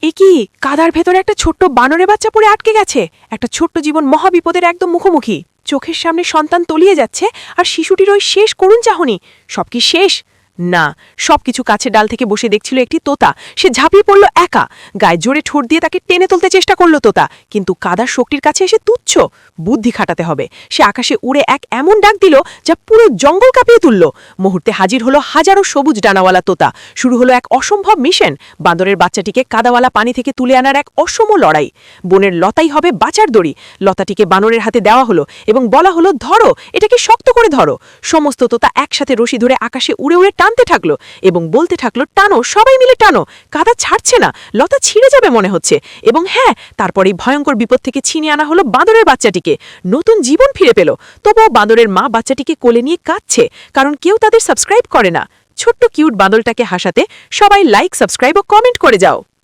এ কি, কাদার ভেতরে একটা ছোট্ট বানরের বাচ্চা পড়ে আটকে গেছে। একটা ছোট্ট জীবন মহাবিপদের একদম মুখোমুখি। চোখের সামনে সন্তান তলিয়ে যাচ্ছে, আর শিশুটির ওই শেষ করুণ চাহনি। সব কি শেষ? না, সবকিছু কাছে ডাল থেকে বসে দেখছিল একটি তোতা। সে ঝাঁপিয়ে পড়ল একা। গায়ে জোরে ঠোঁট দিয়ে তাকে টেনে তুলতে চেষ্টা করল তোতা, কিন্তু কাদার শক্তির কাছে এসে তুচ্ছ। বুদ্ধি খাটাতে হবে। সে আকাশে উড়ে এক এমন ডাক দিল যা পুরো জঙ্গল কাঁপিয়ে তুলল। মুহূর্তে হাজির হলো হাজারো সবুজ ডানাওয়ালা তোতা। শুরু হলো এক অসম্ভব মিশন। বান্দরের বাচ্চাটিকে কাদাওয়ালা পানি থেকে তুলে আনার এক অসম লড়াই। বনের লতাই হবে বাঁচার দড়ি। লতাটিকে বানরের হাতে দেওয়া হলো এবং বলা হলো, ধরো, এটাকে শক্ত করে ধরো। সমস্ত তোতা একসাথে রশি ধরে আকাশে উড়ে উড়ে টানতে থাকলো এবং বলতে থাকলো, টানো, সবাই মিলে টানো। কাদা ছাড়ছে না, লতা ছিঁড়ে যাবে মনে হচ্ছে। এবং হ্যাঁ, তারপরেই ভয়ঙ্কর বিপদ থেকে ছিনিয়ে আনা হলো বাঁদরের বাচ্চাটিকে। নতুন জীবন ফিরে পেল। তবুও বাঁদরের মা বাচ্চাটিকে কোলে নিয়ে কাঁদছে, কারণ কেউ তাদের সাবস্ক্রাইব করে না। ছোট্ট কিউট বাঁদরটাকে হাসাতে সবাই লাইক, সাবস্ক্রাইব ও কমেন্ট করে যাও।